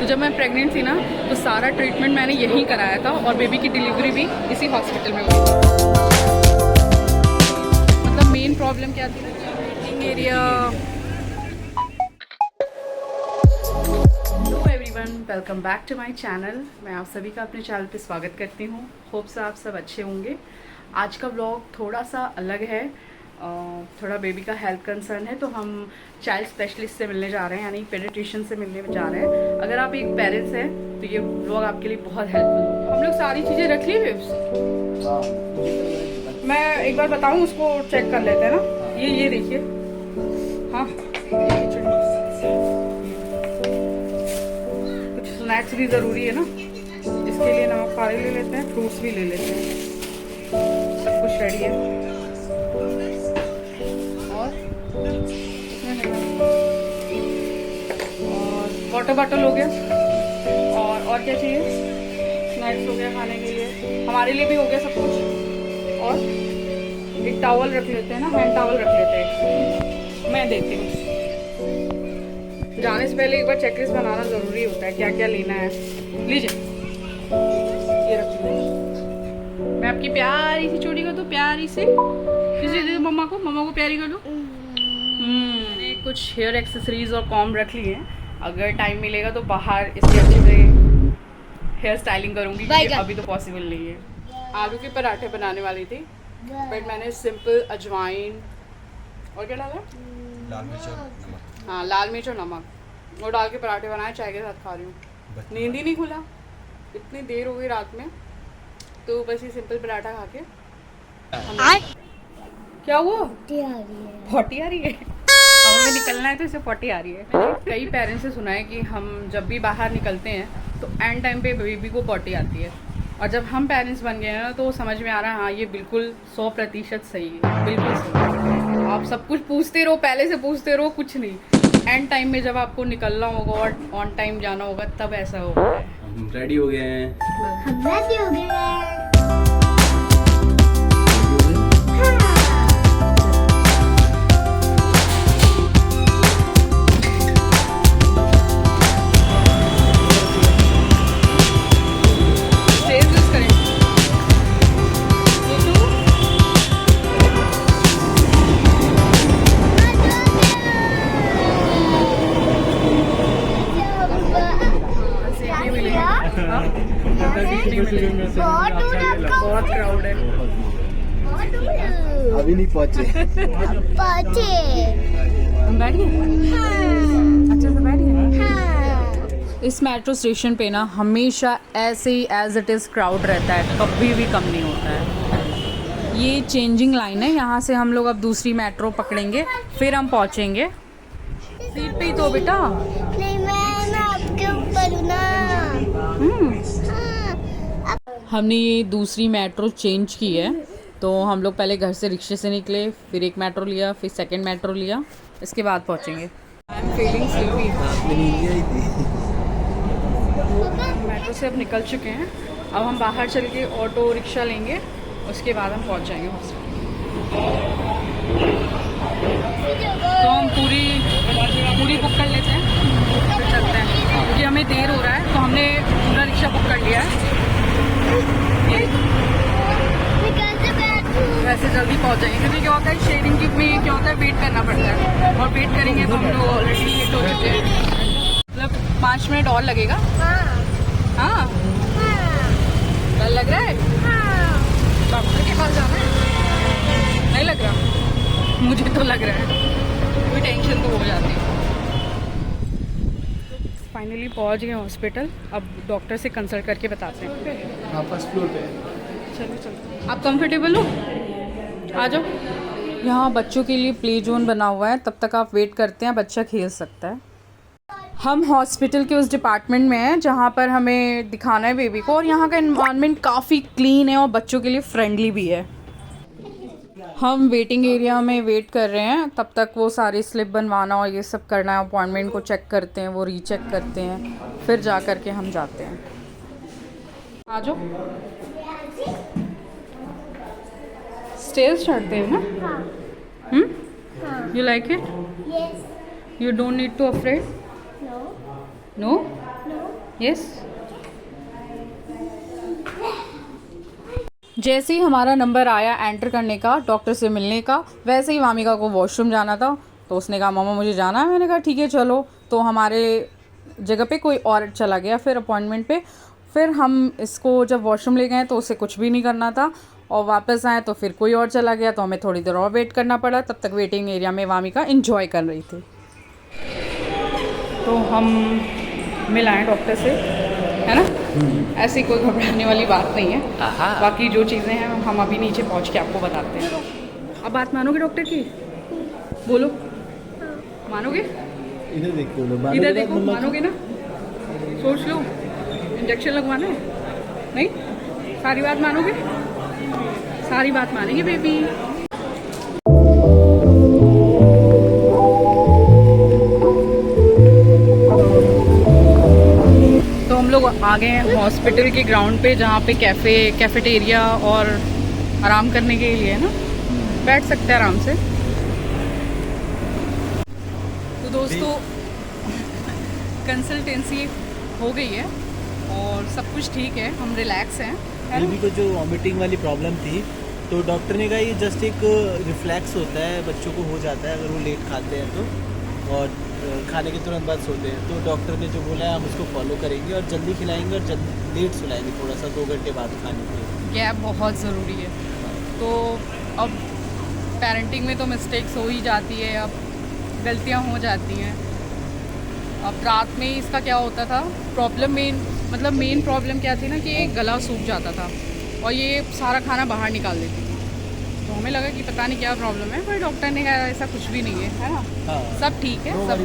तो जब मैं प्रेग्नेंट थी ना तो सारा ट्रीटमेंट मैंने यहीं कराया था और बेबी की डिलीवरी भी इसी हॉस्पिटल में हुई। मतलब मेन प्रॉब्लम क्या थी? Waiting area. Hello everyone, welcome back to my channel. मैं आप सभी का अपने चैनल पे स्वागत करती हूँ। होप्स आप सब अच्छे होंगे। आज का व्लॉग थोड़ा सा अलग है। थोड़ा बेबी का हेल्थ कंसर्न है तो हम चाइल्ड स्पेशलिस्ट से मिलने जा रहे हैं, यानी पेडिट्रिशियन से मिलने जा रहे हैं। अगर आप एक पेरेंट्स हैं तो ये व्लॉग आपके लिए बहुत हेल्पफुल होगा। हम लोग सारी चीज़ें रख ली है। मैं एक बार बताऊँ, उसको चेक कर लेते हैं ना। ये देखिए, हाँ कुछ स्नैक्स भी ज़रूरी है ना, इसके लिए नमक पानी ले लेते हैं, फ्रूट्स भी ले लेते हैं। सब कुछ रेडी है। और वाटर बॉटल हो गया, और क्या चाहिए? स्नैक्स हो गया खाने के लिए, हमारे लिए भी हो गया सब कुछ। और एक टॉवल रख लेते हैं ना, हैंड टॉवल रख लेते हैं, मैं देती हूँ। जाने से पहले एक बार चेकलिस्ट बनाना ज़रूरी होता है, क्या क्या लेना है। लीजिए, ये रखिए। मैं आपकी प्यारी सी चूड़ी कर दूँ, प्यारी सी किसी दे दो मम्मा को प्यारी कर दो। मैंने कुछ हेयर एक्सेसरीज और कॉम्ब रख लिए हैं। अगर टाइम मिलेगा तो बाहर इसके अच्छे से हेयर स्टाइलिंग करूँगी, क्योंकि अभी तो पॉसिबल नहीं है। आलू के पराठे बनाने वाली थी, बट मैंने सिंपल अजवाइन और क्या डाला? लाल मिर्च और नमक। हाँ, लाल मिर्च और नमक, वो डाल के पराठे बनाए, चाय के साथ खा रही हूँ। नींद ही नहीं खुला, इतनी देर हो गई रात में, तो बस ये सिंपल पराठा खा के। क्या हुआ? फोटी आ रही है। अब हमें निकलना है तो इसे फोटी आ रही है। मैंने कई पेरेंट्स से सुना है कि हम जब भी बाहर निकलते हैं तो एंड टाइम पे बेबी को पोटी आती है, और जब हम पेरेंट्स बन गए हैं ना तो समझ में आ रहा है, हाँ ये बिल्कुल 100% सही है, बिल्कुल सही। आप सब कुछ पूछते रहो, पहले से पूछते रहो, कुछ नहीं। एंड टाइम में जब आपको निकलना होगा और ऑन टाइम जाना होगा तब ऐसा होगा। हम रेडी हो गए हैं। हम रेडी हो गए हैं। बहुत क्राउड है। अभी नहीं पहुंचे। अच्छे से बैठिए। इस मेट्रो स्टेशन पे ना हमेशा ऐसे ही एज इट इज़ क्राउड रहता है, कभी भी कम नहीं होता है। ये चेंजिंग लाइन है, यहाँ से हम लोग अब दूसरी मेट्रो पकड़ेंगे, फिर हम पहुँचेंगे। सीट पे ही तो बेटा। नहीं, मैं आपके ऊपर हूँ ना। हमने ये दूसरी मेट्रो चेंज की है, तो हम लोग पहले घर से रिक्शे से निकले, फिर एक मेट्रो लिया, फिर सेकंड मेट्रो लिया, इसके बाद पहुँचेंगे। I am feeling sleepy. Metro से अब निकल चुके हैं, अब हम बाहर चल के ऑटो रिक्शा लेंगे, उसके बाद हम पहुँच जाएंगे हॉस्पिटल। तो हम पूरी बुक कर लेते हैं, फिर चलते हैं, क्योंकि हमें देर हो रहा है। तो हमने पूरा रिक्शा बुक कर लिया है, वैसे जल्दी पहुंच जाएंगे, क्योंकि क्या होता है शेयरिंग की में क्या होता है, वेट करना पड़ता है, और वेट करेंगे तो हम लोग ऑलरेडी लेट हो चुके हैं। मतलब 5 मिनट और लगेगा। हाँ, डर लग रहा है? डॉक्टर के पास जाना है? नहीं लग रहा, मुझे तो लग रहा है, कोई टेंशन तो हो जाती है। फाइनली पहुंच गए हॉस्पिटल, अब डॉक्टर से कंसल्ट करके बताते हैं। हाँ, फर्स्ट फ्लोर पे। चलो, आप कंफर्टेबल हो? आ जाओ। यहाँ बच्चों के लिए प्ले जोन बना हुआ है, तब तक आप वेट करते हैं, बच्चा खेल सकता है। हम हॉस्पिटल के उस डिपार्टमेंट में हैं जहाँ पर हमें दिखाना है बेबी को, और यहाँ का एनवायरनमेंट काफ़ी क्लीन है और बच्चों के लिए फ्रेंडली भी है। हम वेटिंग एरिया में वेट कर रहे हैं, तब तक वो सारी स्लिप बनवाना और ये सब करना है, अपॉइंटमेंट को चेक करते हैं, वो रीचेक करते हैं, फिर जा कर के हम जाते हैं। आ जाओ, स्टेज चढ़ते हैं ना? You like it? Yes. You don't need to afraid? No. No? Yes. जैसे ही हमारा नंबर आया एंटर करने का, डॉक्टर से मिलने का, वैसे ही वामिका को वॉशरूम जाना था, तो उसने कहा मम्मा मुझे जाना है। मैंने कहा ठीक है चलो। तो हमारे जगह पे कोई और चला गया फिर अपॉइंटमेंट पे। फिर हम इसको जब वॉशरूम ले गए तो उसे कुछ भी नहीं करना था, और वापस आए तो फिर कोई और चला गया, तो हमें थोड़ी देर और वेट करना पड़ा। तब तक वेटिंग एरिया में वामिका एंजॉय कर रही थी। तो हम मिल आए डॉक्टर से, है ना। ऐसी कोई घबराने वाली बात नहीं है। बाकी जो चीज़ें हैं हम अभी नीचे पहुंच के आपको बताते हैं। अब बात मानोगे डॉक्टर की? बोलो, मानोगे? इधर देखो, इधर देखो, मानोगे ना? सोच लो, इंजेक्शन लगवाना है? नहीं? सारी बात मानोगे? सारी बात मानेगी बेबी। तो हम लोग आ गए हैं हॉस्पिटल के ग्राउंड पे, जहाँ पे कैफेटेरिया और आराम करने के लिए है ना, बैठ सकते हैं आराम से। तो दोस्तों कंसल्टेंसी हो गई है और सब कुछ ठीक है, हम रिलैक्स हैं। बेबी को जो वॉमिटिंग वाली प्रॉब्लम थी, तो डॉक्टर ने कहा ये जस्ट एक रिफ्लेक्स होता है, बच्चों को हो जाता है अगर वो लेट खाते हैं तो, और खाने के तुरंत बाद सोते हैं। तो डॉक्टर ने जो बोला है हम उसको फॉलो करेंगे और जल्दी खिलाएंगे और जल्दी लेट सुलाएंगे, थोड़ा सा 2 घंटे बाद खाने के। गैप बहुत ज़रूरी है। तो अब पेरेंटिंग में तो मिस्टेक्स हो ही जाती है, अब गलतियाँ हो जाती हैं। अब रात में इसका क्या होता था प्रॉब्लम, मेन प्रॉब्लम क्या थी ना कि ये गला सूख जाता था और ये सारा खाना बाहर निकाल देती थी। तो हमें लगा कि पता नहीं क्या प्रॉब्लम है, पर डॉक्टर ने कहा ऐसा कुछ भी नहीं है ना। हाँ, सब ठीक है, सब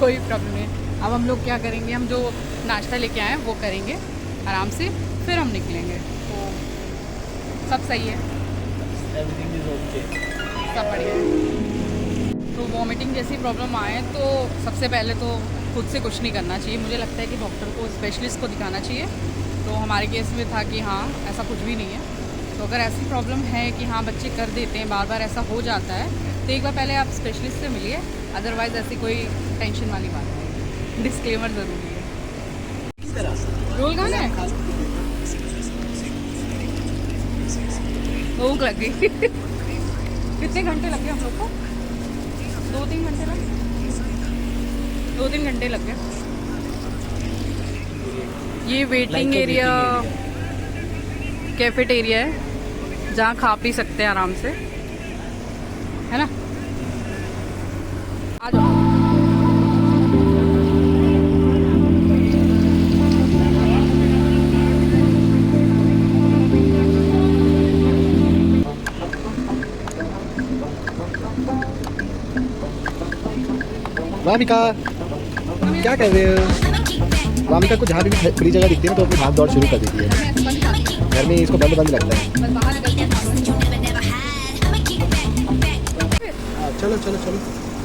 कोई प्रॉब्लम नहीं है। अब हम लोग क्या करेंगे, हम जो नाश्ता लेके आए हैं वो करेंगे आराम से, फिर हम निकलेंगे। तो सब सही है, एवरीथिंग इज ओके, सब बढ़िया है। तो वॉमिटिंग जैसी प्रॉब्लम आए तो सबसे पहले तो खुद से कुछ नहीं करना चाहिए। मुझे लगता है कि डॉक्टर को, स्पेशलिस्ट को दिखाना चाहिए। तो हमारे केस में था कि हाँ ऐसा कुछ भी नहीं है। तो अगर ऐसी प्रॉब्लम है कि हाँ बच्चे कर देते हैं, बार बार ऐसा हो जाता है, तो एक बार पहले आप स्पेशलिस्ट से मिलिए। अदरवाइज़ ऐसी कोई टेंशन वाली बात नहीं, डिस्क्लेमर ज़रूरी है। रोल खाना है, भूख लग गई। कितने घंटे लग गए हम लोग को? 2-3 घंटे लग गए, 2-3 घंटे लग गए। ये वेटिंग एरिया कैफेटेरिया है, जहाँ खा पी सकते हैं आराम से, है ना। आ जाओ। वामिका क्या कर रहे हो? वामिका को जहाँ भी फ्री जगह दिखती है ना तो अपनी भाग दौड़ शुरू कर देती है। घर में इसको बंद बंद लगता है। चलो चलो चलो।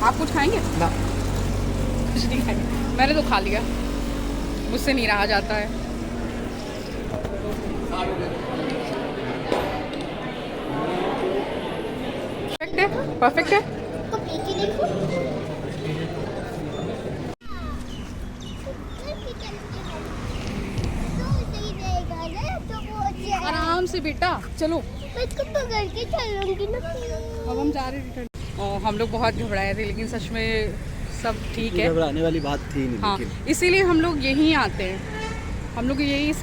आप कुछ खाएंगे? ना, कुछ नहीं खाएंगे, मैंने तो खा लिया, मुझसे नहीं रहा जाता है। परफेक्ट है, परफेक्ट है। तो पीछे देखो। आराम से बेटा, चलो। मैं इसको पकड़ के चलूंगी ना। अब हम जा रहे हैं रिटर्न। और हम लोग बहुत घबराए थे, लेकिन सच में सब ठीक है। घबराने वाली बात थी नहीं। हाँ, लेकिन इसीलिए हम लोग यहीं आते हैं। हम लोग यही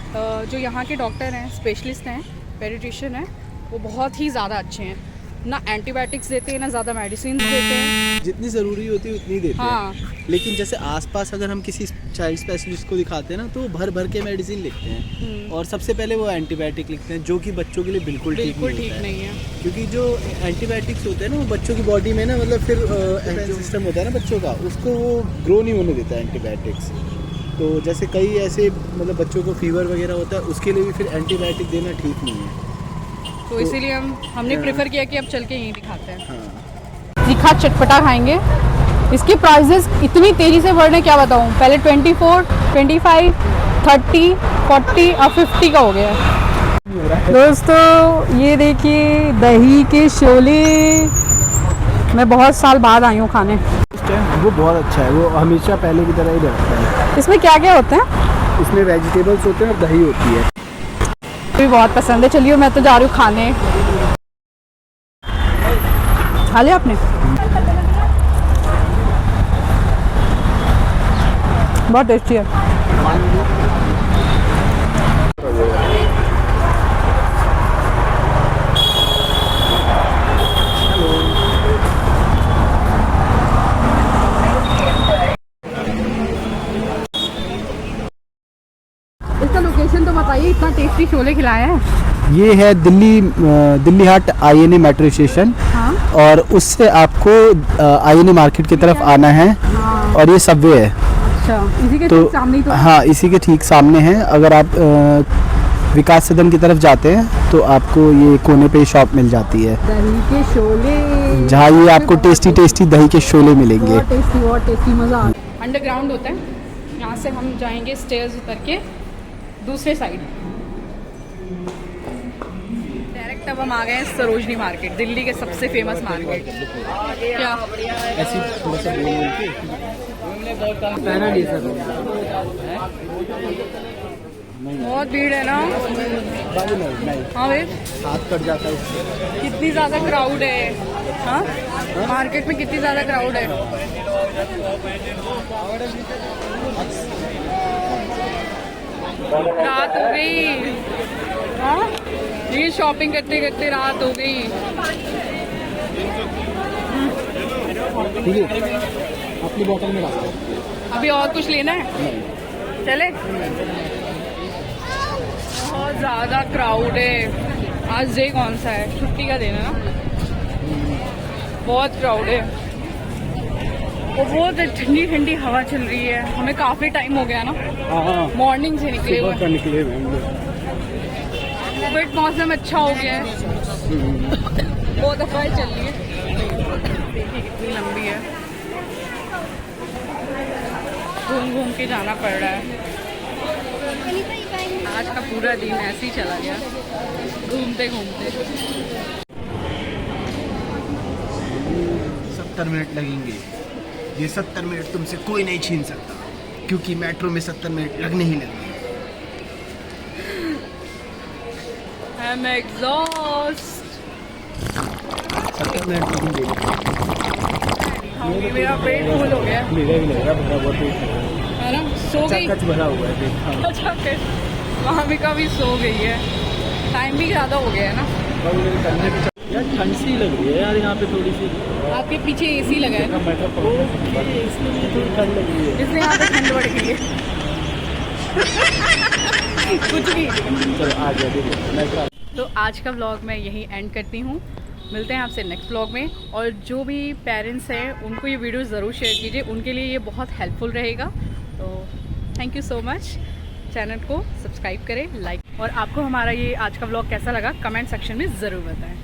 जो यहाँ के डॉक्टर हैं, स्पेशलिस्ट हैं, पेडिट्रिशियन हैं, वो बहुत ही ज़्यादा अच्छे हैं। ना एंटीबायोटिक्स देते हैं, ना ज़्यादा मेडिसिन देते हैं। जितनी ज़रूरी होती है उतनी देते हाँ। हैं। लेकिन जैसे आसपास अगर हम किसी चाइल्ड स्पेशलिस्ट को दिखाते हैं ना, तो भर भर के मेडिसिन लिखते हैं, और सबसे पहले वो एंटीबायोटिक लिखते हैं, जो कि बच्चों के लिए बिल्कुल ठीक नहीं है। क्योंकि जो एंटीबायोटिक्स होते हैं ना, वो बच्चों की बॉडी में ना, मतलब फिर जो सिस्टम होता है ना बच्चों का, उसको वो ग्रो नहीं होने देता है एंटीबायोटिक्स। तो जैसे कई ऐसे मतलब बच्चों को फीवर वगैरह होता है, उसके लिए भी फिर एंटीबायोटिक देना ठीक नहीं है। तो इसीलिए हमने प्रेफर किया कि अब चल के यहीं दिखाते हैं। हाँ। तीखा चटपटा खाएंगे। इसकी प्राइसेस इतनी तेज़ी से बढ़ रहे हैं, क्या बताऊँ। पहले 24, 25, 30, 40 और 50 का हो गया है। दोस्तों ये देखिए दही के शोले, मैं बहुत साल बाद आई हूँ खाने। वो बहुत अच्छा है, वो हमेशा पहले की तरह ही रहता है। इसमें क्या क्या होता है? इसमें वेजिटेबल्स होते हैं और दही होती है। भी बहुत पसंद है। चलिए मैं तो जा रही हूँ खाने। खा लिया आपने? बहुत टेस्टी है। इसका लोकेशन तो बताइए, इतना टेस्टी छोले खिलाए हैं। ये है दिल्ली हाट INA मेट्रो स्टेशन। हाँ। और उससे आपको INA मार्केट की तरफ आना है। और ये सबवे है। अच्छा, इसी के तो ठीक सामने ही तो। हाँ, इसी के ठीक सामने है। अगर आप विकास सदन की तरफ जाते हैं तो आपको ये कोने पे शॉप मिल जाती है, दही के शोले, जहाँ ये आपको टेस्टी टेस्टी दही के शोले मिलेंगे। बहुत टेस्टी मज़ा आ। अंडरग्राउंड होता है, यहाँ से हम जाएंगे स्टेयर्स उतर के दूसरे साइड। डायरेक्ट अब हम आ गए हैं सरोजनी मार्केट, दिल्ली के सबसे फेमस मार्केट। क्या ऐसी थोड़ा सा बोल के बहुत भीड़ है ना। हाँ भाई, हाथ कट जाता है इससे। कितनी ज़्यादा क्राउड है। हाँ, मार्केट में कितनी ज़्यादा क्राउड है। रात हो गई। हाँ, ये शॉपिंग करते करते रात हो गई। ठीक है, अपनी बोतल में रखो। अभी और कुछ लेना है? चले। बहुत ज़्यादा क्राउड है। आज डे कौन सा है? छुट्टी का दिन है ना। बहुत क्राउड है और बहुत ठंडी ठंडी हवा चल रही है। हमें काफ़ी टाइम हो गया ना, मॉर्निंग से निकले हुए। बट मौसम अच्छा हो गया है, बहुत हवाएं चल रही है। देखिए कितनी लंबी है, घूम घूम के जाना पड़ रहा है। आज का पूरा दिन ऐसे ही चला गया घूमते घूमते। 70 मिनट लगेंगे। ये 70 मिनट तुमसे कोई नहीं छीन सकता, क्योंकि मेट्रो में 70 मिनट लगने ही लगेंगे। I'm exhausted। 70 मिनट लगेंगे। मेरा पेट फुल हो गया मेरा भी लग रहा भरा हुआ पेट है ना। सो गई। कच भरा हुआ है पेट। हाँ। अच्छा, फिर महामिका भी सो गई है। टाइम भी ज़्यादा हो गया है ना। यार ठंड सी लग रही है यार यहाँ पे थोड़ी सी। आपके पीछे AC लगा है ना, इसलिए थोड़ी ठंड लग रही है। इसलिए यहाँ पे ठंड बढ़ गई है। कुछ भी। चलो आ गया। तो आज का व्लॉग मैं यहीं एंड करती हूँ। मिलते हैं आपसे नेक्स्ट व्लॉग में। और जो भी पेरेंट्स हैं उनको ये वीडियो ज़रूर शेयर कीजिए, उनके लिए ये बहुत हेल्पफुल रहेगा। तो thank you so much. Channel को सब्सक्राइब करें, लाइक, और आपको हमारा ये आज का व्लॉग कैसा लगा कमेंट सेक्शन में ज़रूर बताएं।